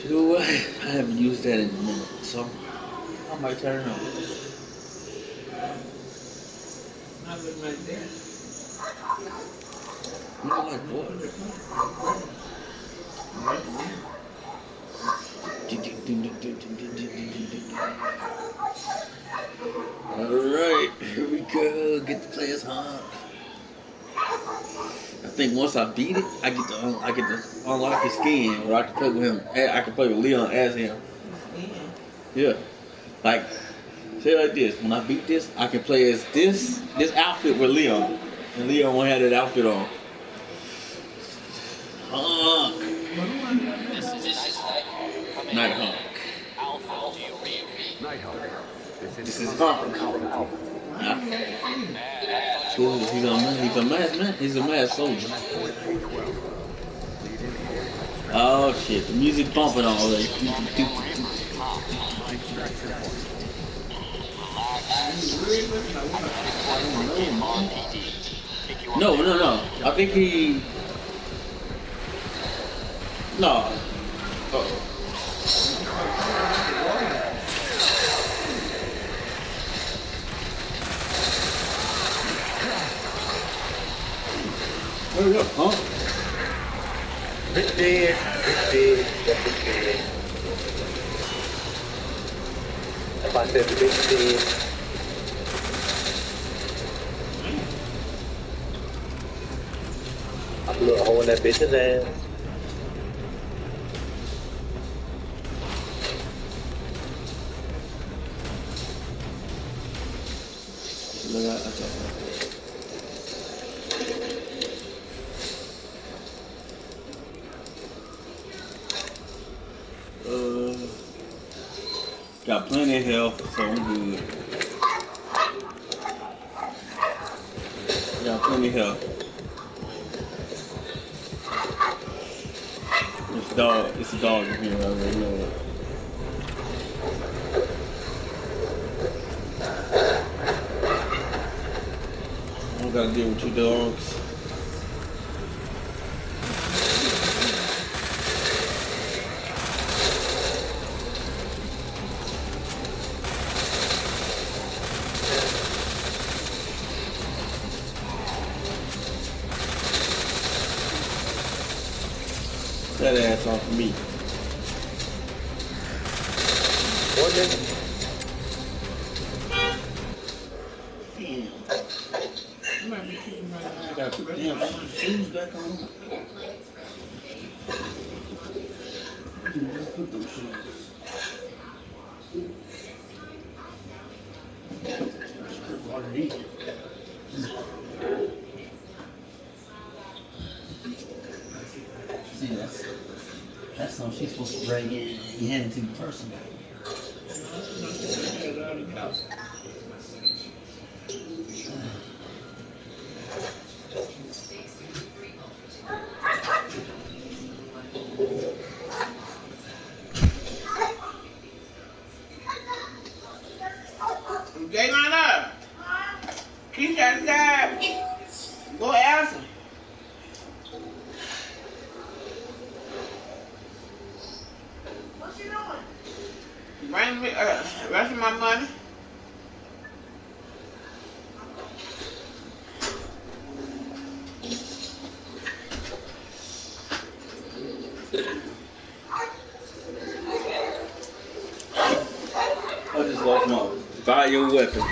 You know what? I haven't used that in a minute, so I might turn it on. Not looking like that. You know, like what? Alright, here we go. Get the players Hunk. I think once I beat it, I get to unlock his skin, or I can play with him. I can play with Leon as him. Yeah, like say it like this: when I beat this, I can play as this outfit with Leon, and Leon won't have that outfit on. Hunk, Night Hunk. This is Hunk. Yeah. He's a masked man. He's a masked soldier. Oh shit! The music bumping already. No, no, no. I think he. No. Uh-oh. Hurry up, huh? Bit dead, bit dead. If I said bit dead, I blew a hole in that bitch's ass. Look at that. Got plenty of health, so I'm good. Got plenty of health. It's a dog in here, I already know it. I don't gotta deal with two dogs. That ass off of me. What nigga? Damn. I gotta put the damn shoes back on. Just put those shoes. See, that's something she's supposed to bring in and hand it to the person. Jay, line up. Keisha outside. Go ask him. What you doing? Bring me rest of my money. I just lost my bio weapon.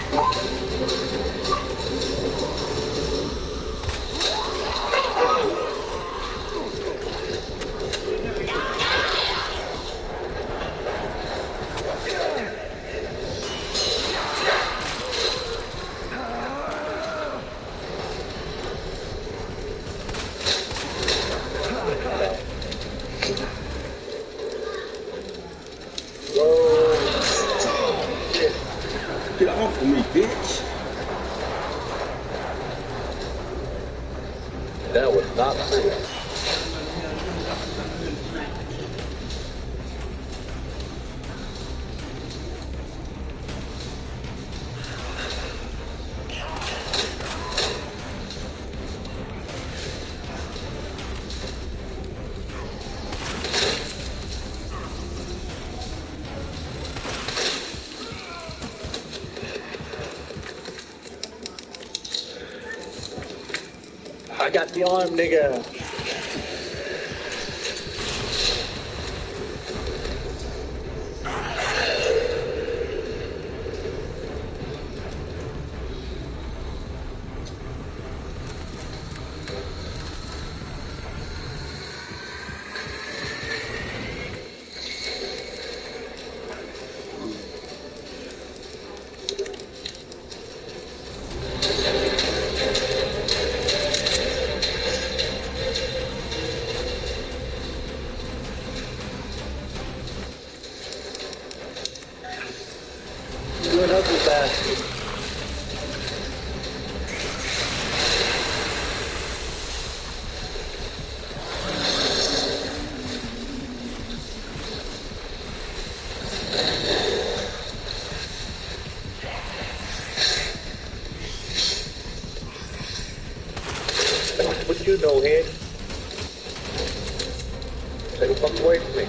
Get off of me, bitch. I got the arm, nigga. You an ugly bastard. What you know, head? Stay the fuck away from me.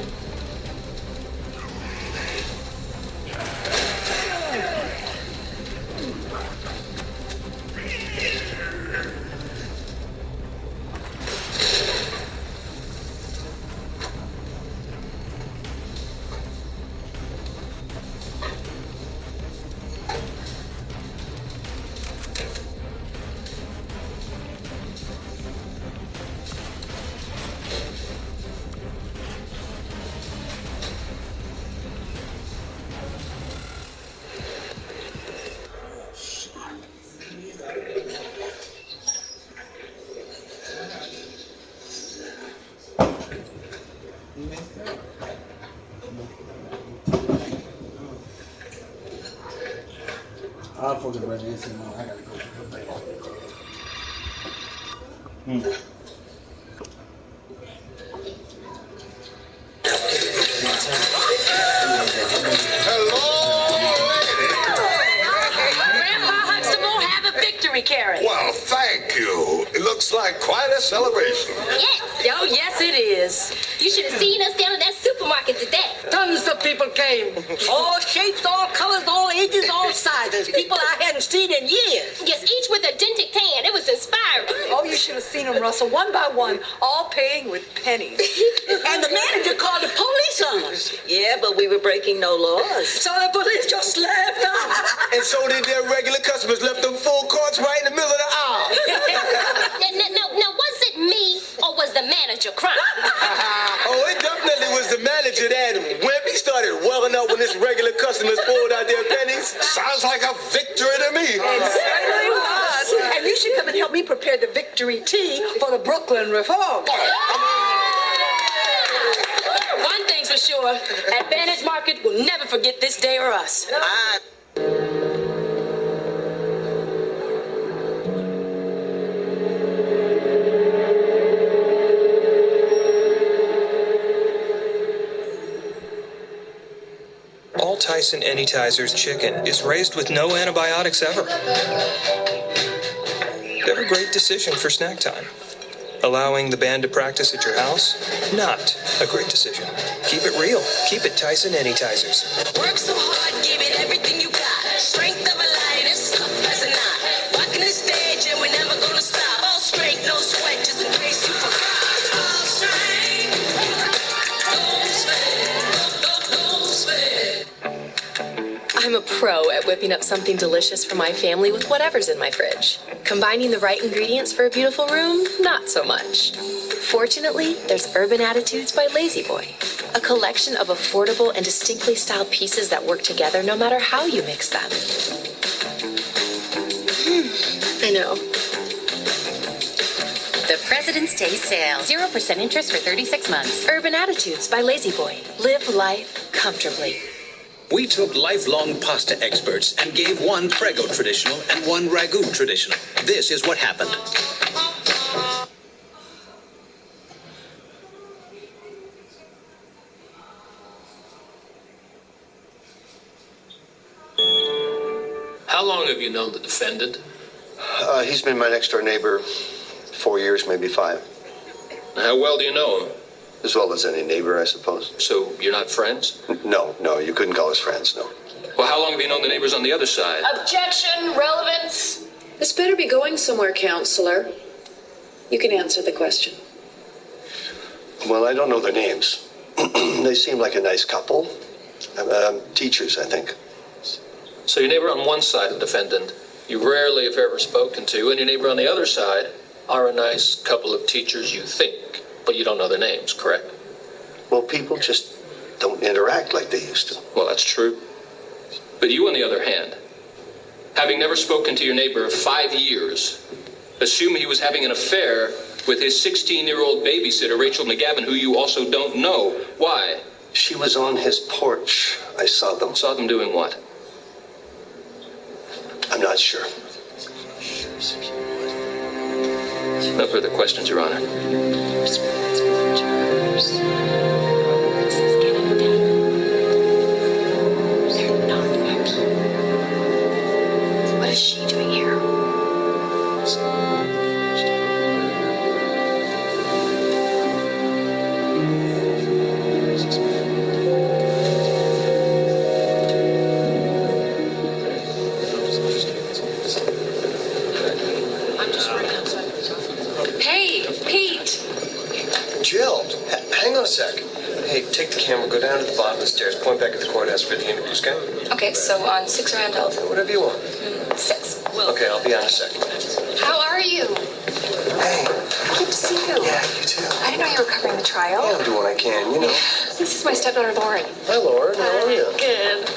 I'll fucking brother this and I gotta go to the bed. Grandpa Huxtable, have a victory carrot. Well, thank you. It looks like quite a celebration. Yes. Oh, yes, it is. You should have seen us down at that supermarket today. Tons of people came. All shapes, all colors, all ages, all sizes. People I hadn't seen in years. Yes, each with a dented can. It was inspiring. Oh, you should have seen them, Russell, one by one, all paying with pennies. And the manager called the police on us. Yeah, but we were breaking no laws. So the police just laughed off. And so did their regular customers, left them full carts right in the middle of the aisle. Now, was it me or was the manager crying? Oh, it definitely was the manager that wimpy started welling up when his regular customers pulled out their pennies. Sounds like a victory to me. It certainly was. And you should come and help me prepare the victory tea for the Brooklyn Reform. One thing's for sure, Advantage Market will never forget this day or us. All Tyson Anytizers chicken is raised with no antibiotics ever. They're a great decision for snack time. Allowing the band to practice at your house? Not a great decision. Keep it real. Keep it Tyson Anytizers. Work so hard, give it everything you got. Strength of a lion is tough as a knot. Walking the stage and we're never gonna stop. All strength, no sweat, just in case you forgot. All strength, no sweat. I'm a pro at whipping up something delicious for my family with whatever's in my fridge. Combining the right ingredients for a beautiful room, not so much. Fortunately, there's Urban Attitudes by Lazy Boy, a collection of affordable and distinctly styled pieces that work together no matter how you mix them. I know. The President's Day sale. 0% interest for 36 months. Urban Attitudes by Lazy Boy. Live life comfortably. We took lifelong pasta experts and gave one Prego traditional and one Ragu traditional. This is what happened. How long have you known the defendant? He's been my next door neighbor 4 years, maybe 5. How well do you know him? As well as any neighbor, I suppose. So you're not friends? No, you couldn't call us friends, no. Well, how long have you known the neighbors on the other side? Objection, relevance. This better be going somewhere, counselor. You can answer the question. Well, I don't know their names. They seem like a nice couple. Teachers, I think. So your neighbor on one side of the defendant, you rarely, if ever, spoken to, and your neighbor on the other side are a nice couple of teachers you think, but you don't know their names, correct? Well, people just don't interact like they used to. Well, that's true. But you, on the other hand, having never spoken to your neighbor in 5 years, assume he was having an affair with his 16-year-old babysitter, Rachel McGavin, who you also don't know. Why? She was on his porch. I saw them. Saw them doing what? I'm not sure. No further questions, Your Honor. What is she doing here? Hey, Pete! Jill, hang on a sec. Hey, take the camera, go down to the bottom of the stairs, point back at the courthouse for the interviews, okay? Okay, so on 6 Randolph. Whatever you want. 6. Okay, I'll be on in a second. How are you? Hey. Good to see you. Yeah, you too. I didn't know you were covering the trial. Yeah, I'm doing what I can, you know. This is my stepdaughter, Lauren. Hi, Lauren. How are you? Good.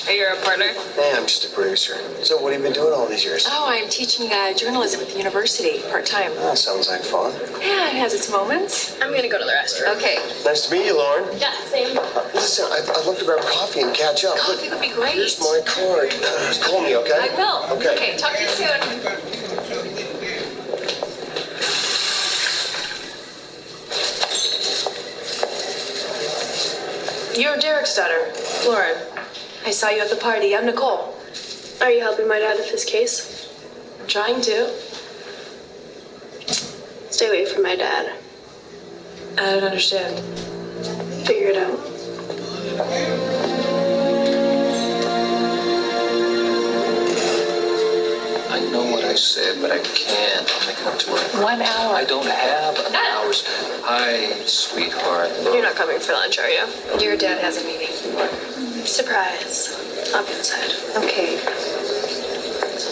Are you a reporter? Hey, I'm just a producer. So what have you been doing all these years? Oh, I'm teaching journalism at the university, part-time. That sounds like fun. Yeah, it has its moments. I'm gonna go to the restroom. Okay. Nice to meet you, Lauren. Yeah, same. Listen, I'd love to grab coffee and catch up. Coffee would be great. Here's my card. Just call me, okay? I will. Okay. Talk to you soon. You're Derek's daughter, Lauren. I saw you at the party. I'm Nicole. Are you helping my dad with his case? I'm trying to. Stay away from my dad. I don't understand. Figure it out. I know what I said, but I can't. I'll make it up to her. 1 hour. I don't have an hour's. Hi, sweetheart. Look. You're not coming for lunch, are you? Your dad has a meeting. Surprise. I'll be inside. Okay.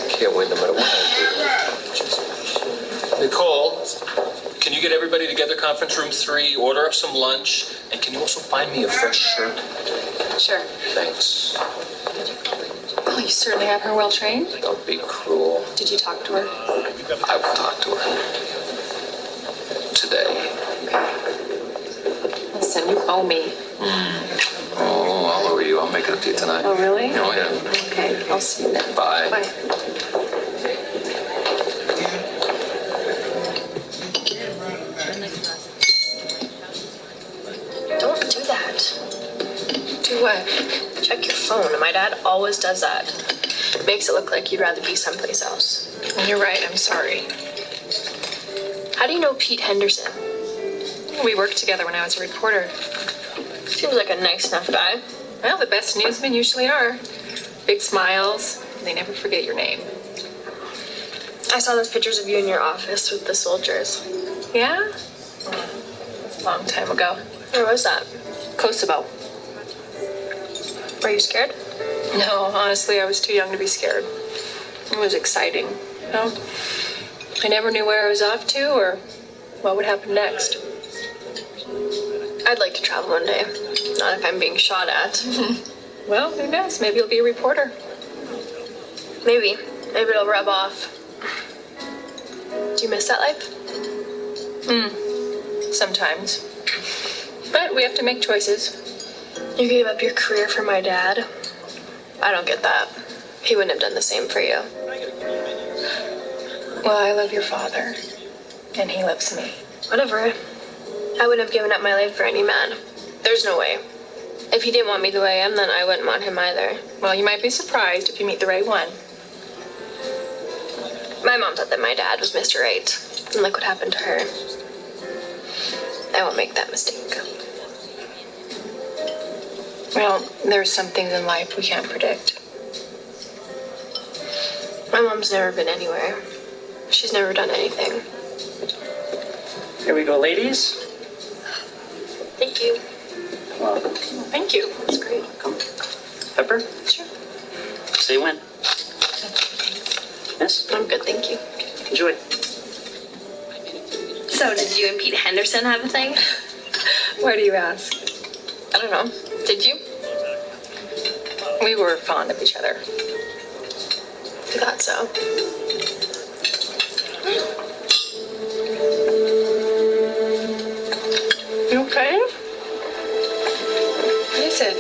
Can't wait no matter what I do. Nicole, can you get everybody together, conference room 3, order up some lunch, and can you also find me a fresh shirt? Sure. Thanks. Well, you certainly have her well trained. Don't be cruel. Did you talk to her? I will talk to her. Today. Listen, you owe me. Oh, I'll owe you. I'll make it up to you tonight. Oh, really? Oh, yeah. Okay, I'll see you then. Bye. Bye. Don't do that. Do what? Check your phone. My dad always does that. It makes it look like you'd rather be someplace else. You're right, I'm sorry. How do you know Pete Henderson? We worked together when I was a reporter. Seems like a nice enough guy. Well, the best newsmen usually are. Big smiles. They never forget your name. I saw those pictures of you in your office with the soldiers. Yeah? That's a long time ago. Where was that? Kosovo. Were you scared? No, honestly, I was too young to be scared. It was exciting, you know? I never knew where I was off to or what would happen next. I'd like to travel one day. Not if I'm being shot at. Well, who knows? Maybe you'll be a reporter. Maybe. Maybe it'll rub off. Do you miss that life? Sometimes. But we have to make choices. You gave up your career for my dad. I don't get that. He wouldn't have done the same for you. Well, I love your father. And he loves me. Whatever. I wouldn't have given up my life for any man. There's no way. If he didn't want me the way I am, then I wouldn't want him either. Well, you might be surprised if you meet the right one. My mom thought that my dad was Mr. Right. And look what happened to her. I won't make that mistake. Well, there's some things in life we can't predict. My mom's never been anywhere. She's never done anything. Here we go, ladies. Thank you. Well, Thank you. That's great. Pepper? Sure. Say when. Yes? I'm good, thank you. Enjoy. So, did you and Pete Henderson have a thing? Why do you ask? I don't know. Did you? We were fond of each other. I thought so. You okay? What is it?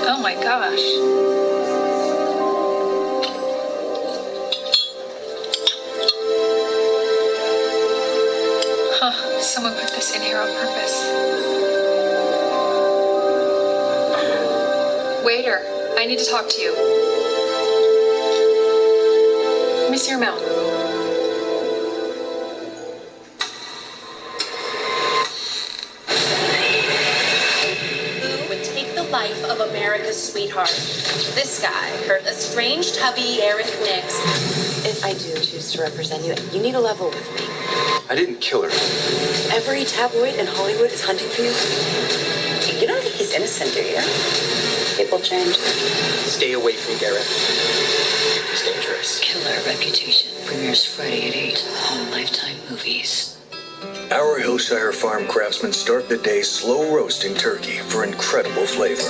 Oh my gosh. Huh, someone put this in here on purpose. Waiter, I need to talk to you. Let me see your mouth. Who would take the life of America's sweetheart? This guy, her estranged hubby, Eric Nix. If I do choose to represent you, you need to level with me. I didn't kill her. Every tabloid in Hollywood is hunting for you. You don't think he's innocent, do you? People change. Stay away from Garrett. He's dangerous. Killer Reputation premieres Friday at 8 on Lifetime Movies. Our Hillshire Farm craftsmen start the day slow roasting turkey for incredible flavor.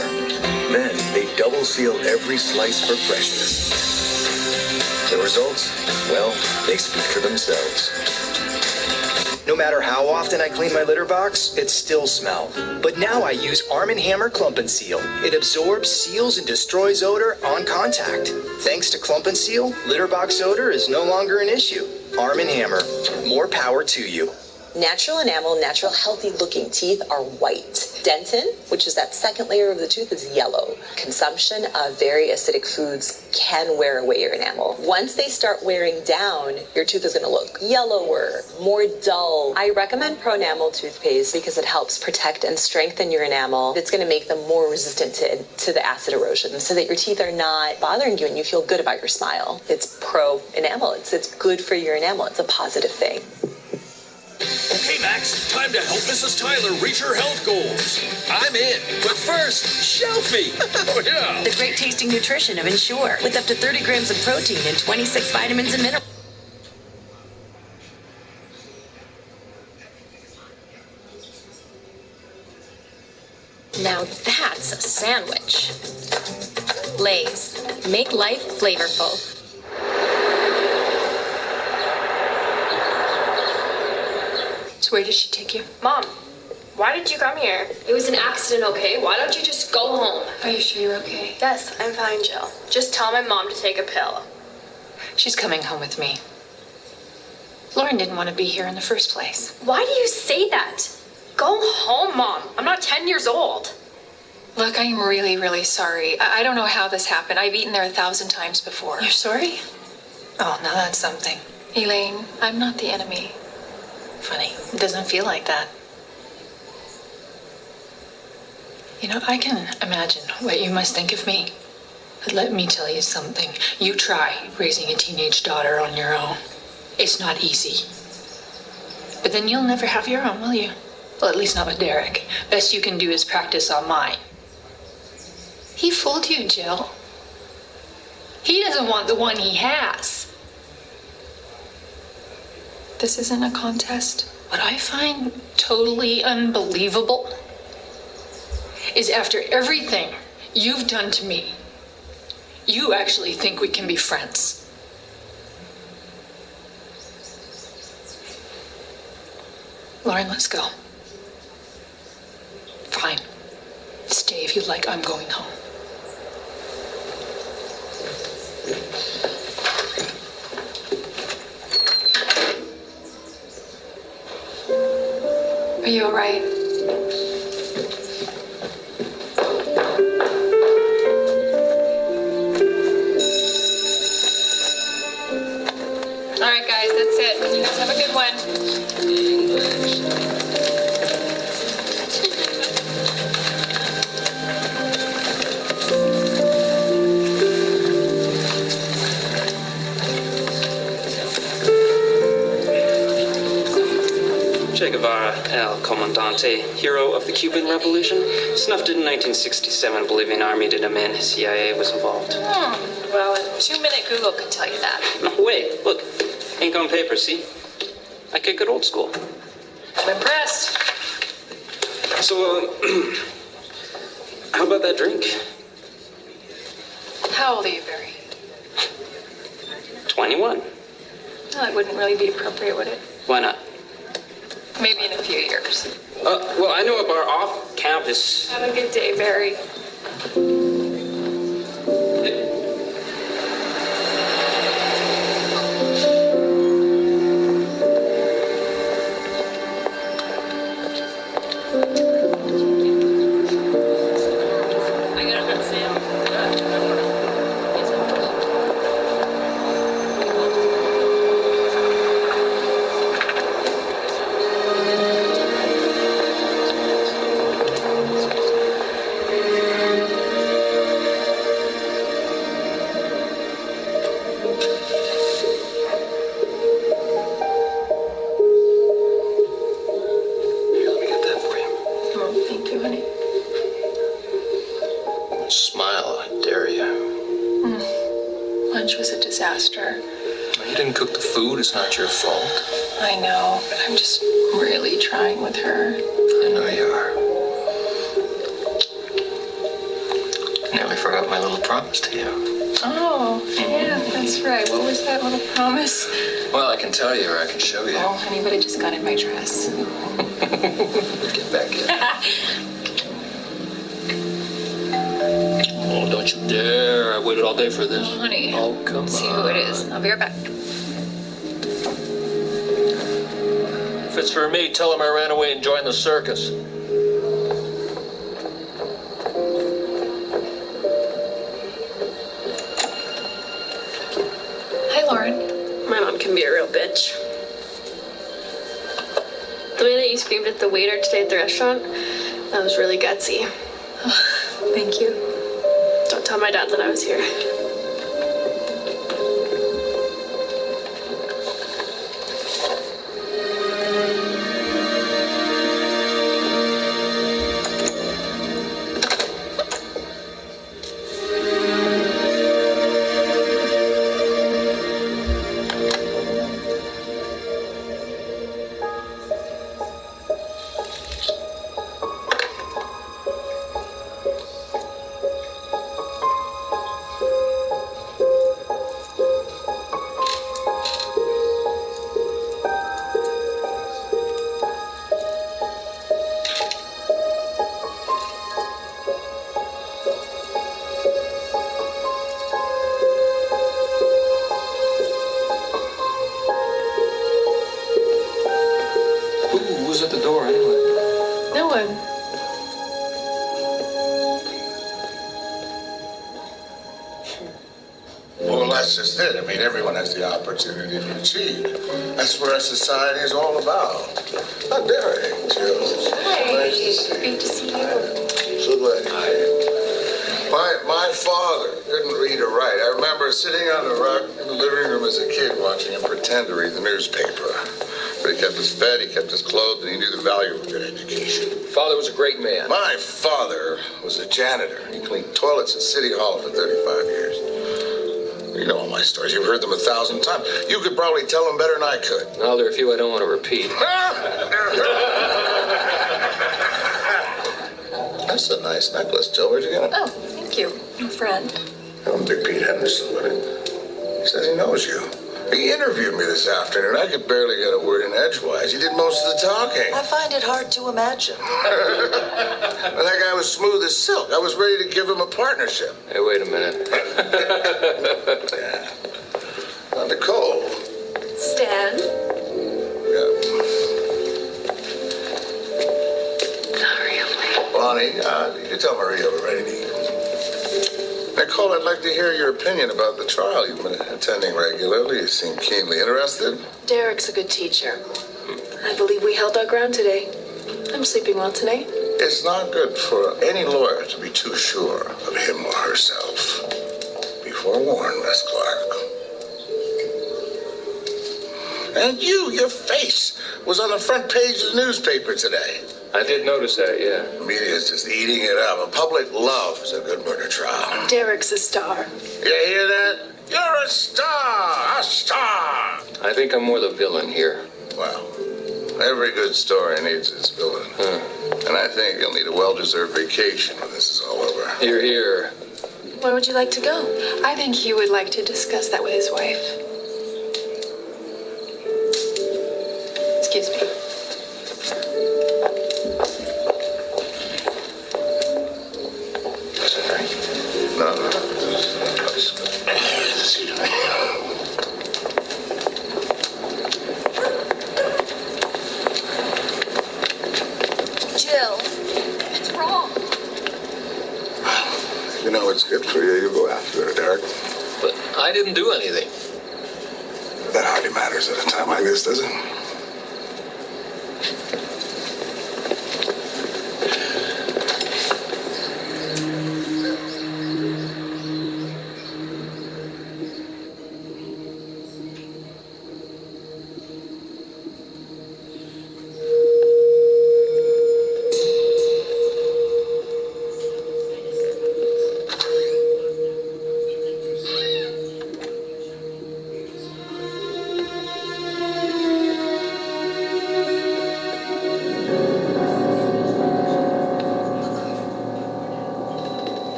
Then they double seal every slice for freshness. The results? Well, they speak for themselves. No matter how often I clean my litter box, it still smelled. But now I use Arm & Hammer Clump & Seal. It absorbs, seals, and destroys odor on contact. Thanks to Clump & Seal, litter box odor is no longer an issue. Arm & Hammer, more power to you. Natural enamel, natural healthy looking teeth are white. Dentin, which is that second layer of the tooth, is yellow. Consumption of very acidic foods can wear away your enamel. Once they start wearing down, your tooth is going to look yellower, more dull. I recommend Pronamel toothpaste because it helps protect and strengthen your enamel. It's going to make them more resistant to the acid erosion so that your teeth are not bothering you and you feel good about your smile. It's pro enamel. It's good for your enamel. It's a positive thing. Okay, Max, time to help Mrs. Tyler reach her health goals. I'm in, but first, Shelfie. Oh, yeah. The great tasting nutrition of Ensure with up to 30 grams of protein and 26 vitamins and minerals. Now that's a sandwich. Lay's. Make life flavorful. So where did she take you? Mom, why did you come here? It was an accident, okay? Why don't you just go home? Are you sure you're okay? Yes, I'm fine, Jill. Just tell my mom to take a pill. She's coming home with me. Lauren didn't want to be here in the first place. Why do you say that? Go home, Mom. I'm not 10 years old. Look, I'm really, really sorry. I don't know how this happened. I've eaten there 1,000 times before. You're sorry? Oh, now that's something. Elaine, I'm not the enemy. Funny. It doesn't feel like that. You know, I can imagine what you must think of me. But let me tell you something. You try raising a teenage daughter on your own. It's not easy. But then you'll never have your own, will you? Well, at least not with Derek. Best you can do is practice on mine. He fooled you, Jill. He doesn't want the one he has. This isn't a contest. What I find totally unbelievable is after everything you've done to me, you actually think we can be friends. Lauren, let's go. Fine. Stay if you like. I'm going home. Are you all right? All right, guys, that's it. You guys have a good one. Che Guevara, El Comandante, hero of the Cuban Revolution, snuffed it in 1967. Bolivian army did him in. CIA was involved. Well, a 2-minute Google could tell you that. No, wait, look. Ink on paper, see? I kick it old school. I'm impressed. So, how about that drink? How old are you, Barry? 21. Well, it wouldn't really be appropriate, would it? Why not? Maybe in a few years. Well, I know a bar off campus. Have a good day, Barry. Smile, I dare you. Lunch was a disaster. You didn't cook the food. It's not your fault. I know, but I'm just really trying with her. I know you are. Nearly forgot my little promise to you. Oh, yeah, that's right. What was that little promise? Well, I can tell you or I can show you. Oh, honey, but it just got in my dress. Get back here. Oh, don't you dare. I waited all day for this. Oh, honey. Oh, come on. See who it is. I'll be right back. If it's for me, tell him I ran away and joined the circus. Hi, Lauren. My mom can be a real bitch. The way that you screamed at the waiter today at the restaurant, that was really gutsy. Thank you. Don't tell my dad that I was here. Who's at the door anyway? No one. Well, that's just it. I mean, everyone has the opportunity to achieve. That's what our society is all about. How dare you, Jill? Hi. Nice to see Great to see you. So glad you're here. My father couldn't read or write. I remember sitting on the rock in the living room as a kid watching him pretend to read the newspaper. But he kept us fed, he kept us clothed, and he knew the value of a good education. Father was a great man. My father was a janitor. He cleaned toilets at City Hall for 35 years. You know all my stories. You've heard them 1,000 times. You could probably tell them better than I could. No, there are a few I don't want to repeat. That's a nice necklace, Jill. Where'd you get it? Oh, thank you. A friend. I'm Big Pete Henderson, but he says he knows you. He interviewed me this afternoon. I could barely get a word in edgewise. He did most of the talking. I find it hard to imagine. Well, that guy was smooth as silk. I was ready to give him a partnership. Hey, wait a minute. Yeah. Now, Nicole. Stan? Yeah. Not really. Bonnie, you tell Maria we're ready to eat. Nicole, I'd like to hear your opinion about the trial. You've been attending regularly. You seem keenly interested. Derek's a good teacher. I believe we held our ground today. I'm sleeping well tonight. It's not good for any lawyer to be too sure of him or herself. Be forewarned, Miss Clark. And you, your face. was on the front page of the newspaper today. I did notice that, yeah. The media's just eating it up. The public loves a good murder trial. Derek's a star. You hear that? You're a star! A star! I think I'm more the villain here. Well, every good story needs its villain. And I think you'll need a well-deserved vacation when this is all over. Hear, hear. Where would you like to go? I think he would like to discuss that with his wife. Excuse me. No. Jill, it's wrong. You know what's good for you. You go after it, Derek. But I didn't do anything. That hardly matters at a time like this, does it?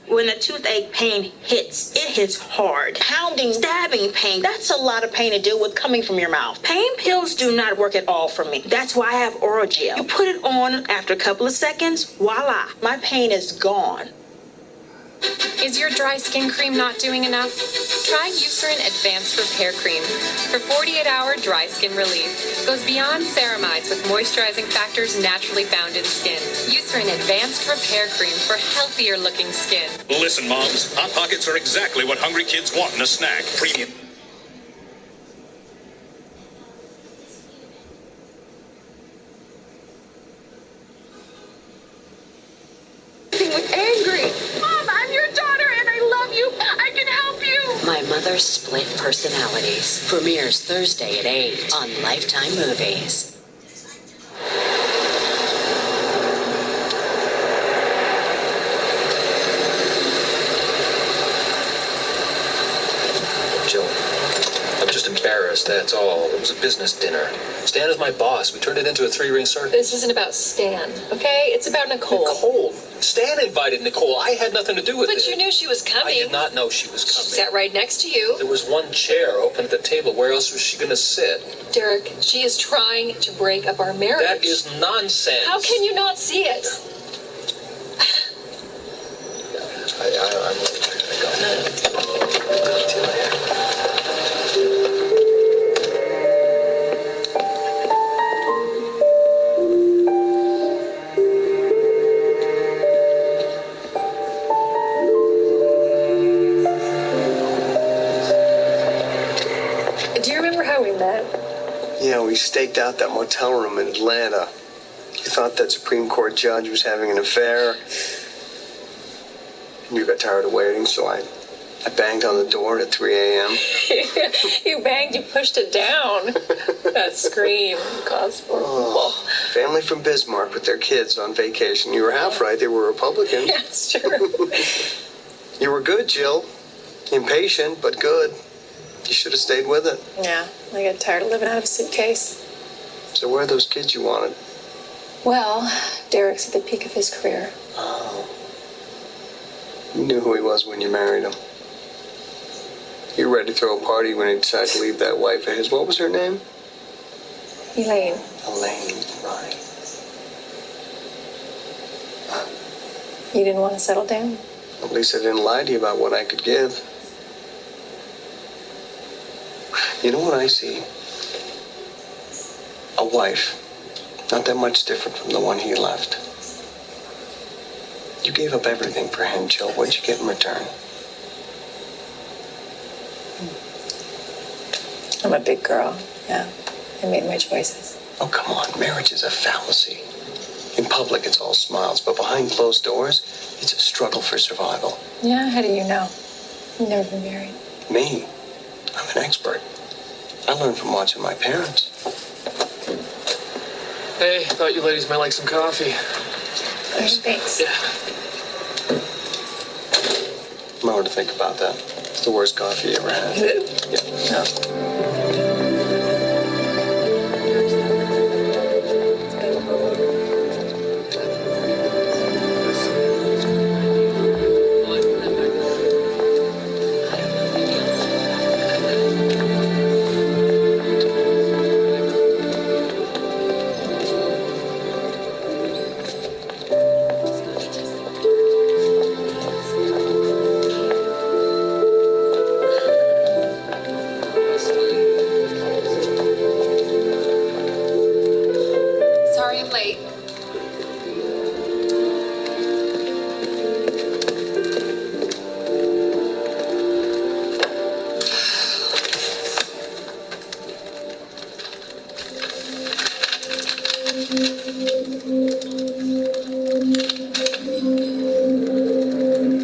When a toothache pain hits, it hits hard. Pounding, stabbing pain, that's a lot of pain to deal with coming from your mouth. Pain pills do not work at all for me. That's why I have oral gel. You put it on after a couple of seconds, voila, my pain is gone. Is your dry skin cream not doing enough? Try Eucerin Advanced Repair Cream for 48-hour dry skin relief. Goes beyond ceramides with moisturizing factors naturally found in skin. Eucerin Advanced Repair Cream for healthier looking skin. Listen, Moms, Hot Pockets are exactly what hungry kids want in a snack. Premium. Angry. Mom, I'm your daughter and I love you. I can help you. My Mother's Split Personalities premieres Thursday at 8 on Lifetime Movies. Jill, I'm just embarrassed, that's all. It was a business dinner. Stan is my boss. We turned it into a 3-ring circus. This isn't about Stan, okay? It's about Nicole. Nicole? Stan invited Nicole. I had nothing to do with it. But you knew she was coming. I did not know she was coming. She sat right next to you. There was one chair open at the table. Where else was she going to sit? Derek, she is trying to break up our marriage. That is nonsense. How can you not see it? I'm going to go. See you later. Do you remember how we met? Yeah, we staked out that motel room in Atlanta. You thought that Supreme Court judge was having an affair. And you got tired of waiting, so I banged on the door at 3 a.m. You banged, you pushed it down. That scream caused for Family from Bismarck with their kids on vacation. You were half right. They were Republicans. Yeah, it's true. You were good, Jill. Impatient, but good. You should have stayed with it. Yeah, I got tired of living out of a suitcase. So where are those kids you wanted? Well, Derek's at the peak of his career. Oh. You knew who he was when you married him. You were ready to throw a party when he decided to leave that wife of his. What was her name? Elaine. Elaine, right. You didn't want to settle down? At least I didn't lie to you about what I could give. You know what I see? A wife. Not that much different from the one he left. You gave up everything for him, Jill. What'd you get in return? I'm a big girl. Yeah. I made my choices. Oh, come on. Marriage is a fallacy. In public, it's all smiles, but behind closed doors, it's a struggle for survival. Yeah, how do you know? You've never been married. Me? I'm an expert. I learned from watching my parents. Hey, thought you ladies might like some coffee. Thanks. Yeah. Might want to think about that. It's the worst coffee you ever had. Yeah. Sorry I'm late.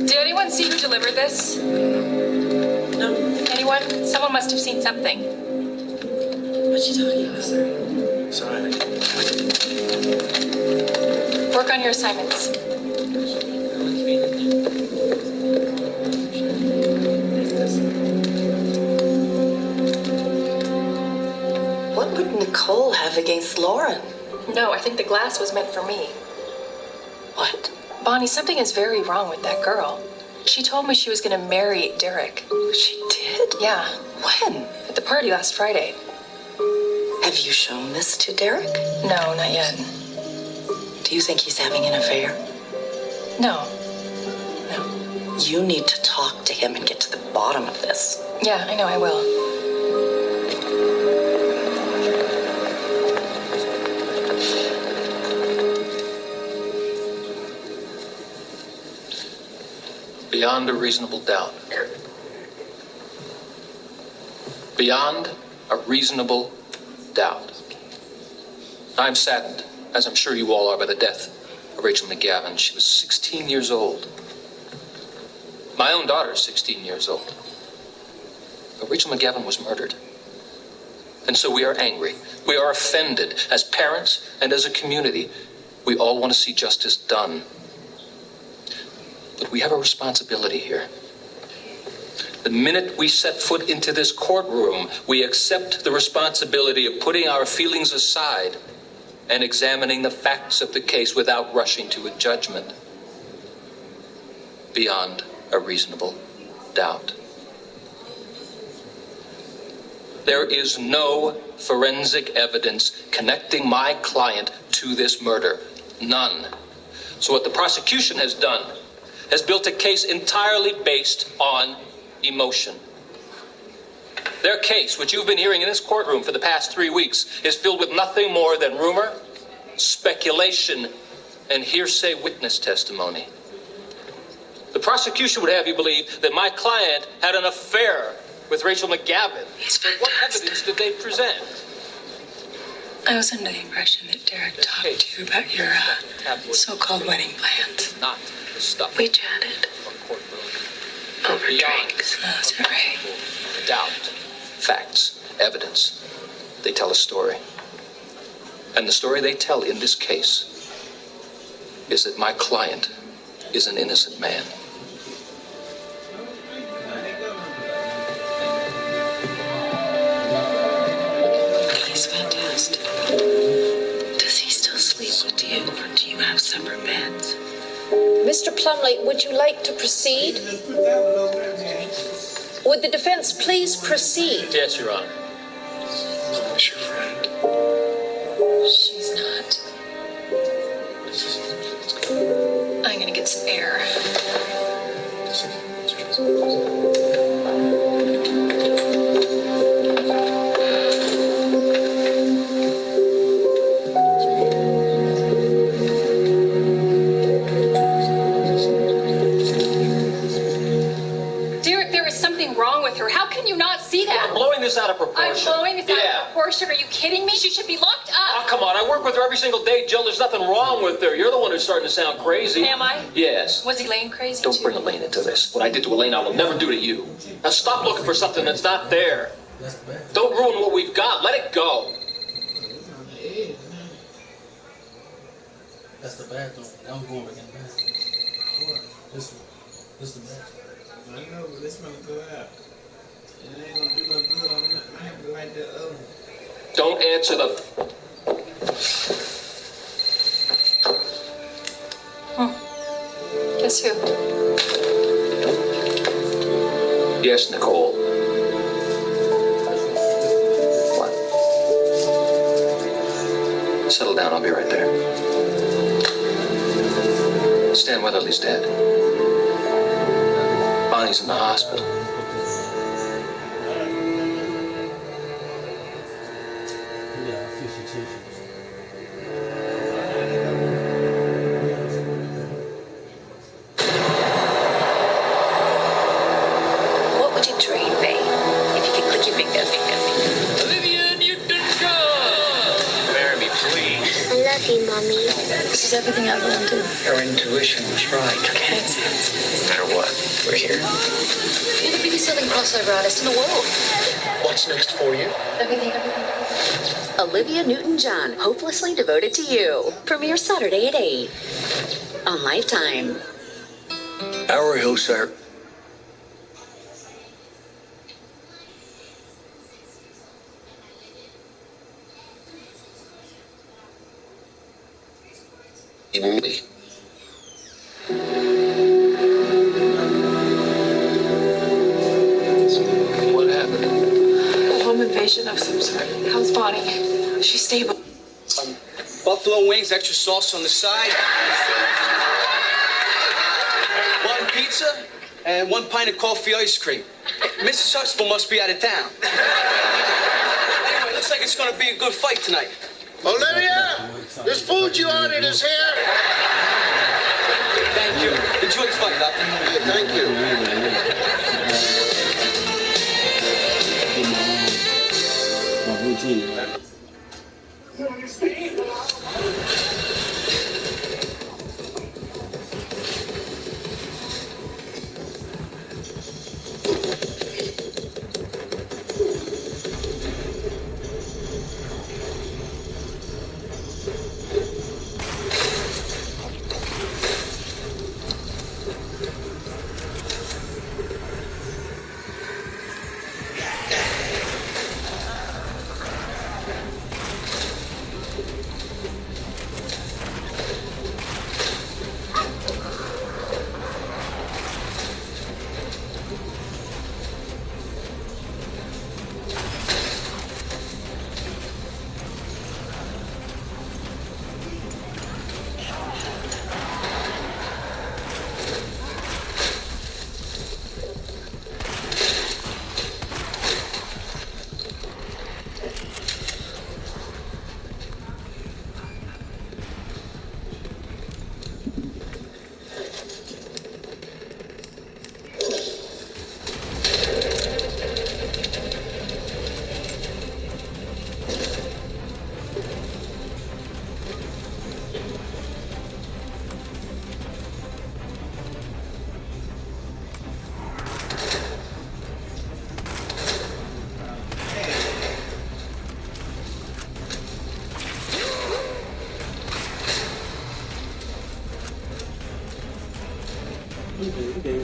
Did anyone see who delivered this? No. Anyone? Someone must have seen something. What's she talking about? Sorry. Work on your assignments. What would Nicole have against Lauren? No, I think the glass was meant for me. What? Bonnie, something is very wrong with that girl. She told me she was going to marry Derek. She did? Yeah. When? At the party last Friday. Have you shown this to Derek? No, not yet. Do you think he's having an affair? No. You need to talk to him and get to the bottom of this. Yeah, I know I will. Beyond a reasonable doubt. Beyond a reasonable doubt. I'm saddened, as I'm sure you all are, by the death of Rachel McGavin. She was 16 years old. My own daughter is 16 years old. But Rachel McGavin was murdered. And so we are angry. We are offended. As parents and as a community, we all want to see justice done. But we have a responsibility here. The minute we set foot into this courtroom, we accept the responsibility of putting our feelings aside and examining the facts of the case without rushing to a judgment. Beyond a reasonable doubt. There is no forensic evidence connecting my client to this murder. None. So what the prosecution has done has built a case entirely based on emotion. Their case, which you've been hearing in this courtroom for the past 3 weeks, is filled with nothing more than rumor, speculation, and hearsay witness testimony. The prosecution would have you believe that my client had an affair with Rachel McGavin. But what evidence did they present? I was under the impression that Derek talked to you about your so-called wedding plans. Not the stuff. We chatted. Over drinks. Oh, is that right? Doubt. Facts. Evidence. They tell a story. And the story they tell in this case is that my client is an innocent man. He's fantastic. Does he still sleep with you, or do you have separate beds? Mr. Plumley, would you like to proceed? Would the defense please proceed? Yes, Your Honor. Is your friend? She's not. I'm gonna get some air. proportion. Blowing is out of proportion. Are you kidding me? She should be locked up. Oh, come on. I work with her every single day, Jill. There's nothing wrong with her. You're the one who's starting to sound crazy. Am I? Yes. Was Elaine crazy Don't too? bring Elaine into this. What I did to Elaine, I will never do to you. Now stop looking for something that's not there. Don't ruin what we've got. Let it go. That's the bathroom. I'm going back in the bathroom. This the bathroom. I know, but this gonna go out. It ain't gonna do no good on that. I have to like that other one. Don't answer the... Guess who? Yes, Nicole. What? Settle down. I'll be right there. Stan Weatherly's dead. Bonnie's in the hospital. What would you trade, babe? If you could click your fingers. Olivia Newton-John! Marry me, please. I love you, Mommy. This is everything I've learned to. Our intuition was right. Okay. No matter what, we're here. You're the biggest selling crossover artist in the world. What's next for you? Everything. Olivia Newton-John, hopelessly devoted to you. Premiere Saturday at 8 on Lifetime. Our Hillshire. Me. What happened? A home invasion of some sort. How's Bonnie? She's stable. Buffalo wings, extra sauce on the side. One pizza and 1 pint of coffee ice cream. Mrs. Huxtable must be out of town. Anyway, looks like it's gonna be a good fight tonight. Olivia, this food you ordered is here. Thank you. Enjoy the fight, Doctor. Yeah, thank you. My routine. Okay.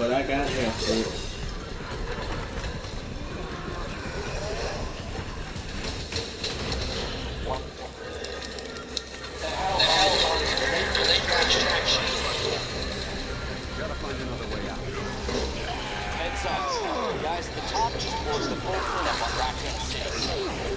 but I got half for it. Gotta find another way out. Heads up. The guys at the top just forced the full cleanup on Raccoon City.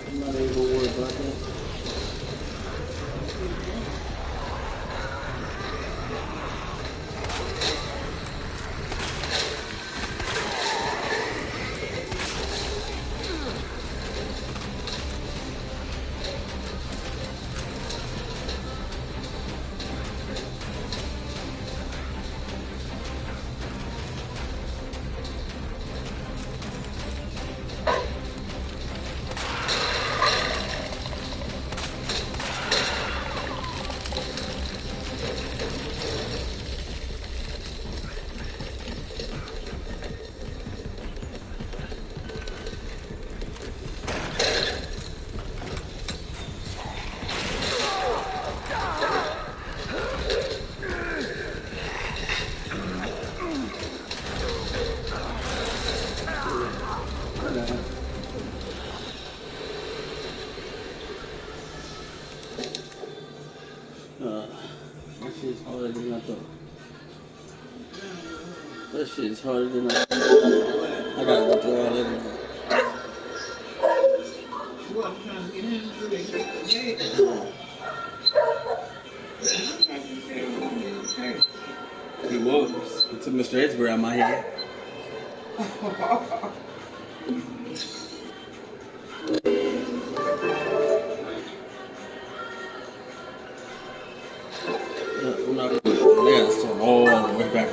I'm not even gonna worry about that. That shit's harder than I thought. That shit's harder than I thought. I gotta go through all of them. He was. He took Mr. Edgebury out of my head. We're not. They gotta start all the way back.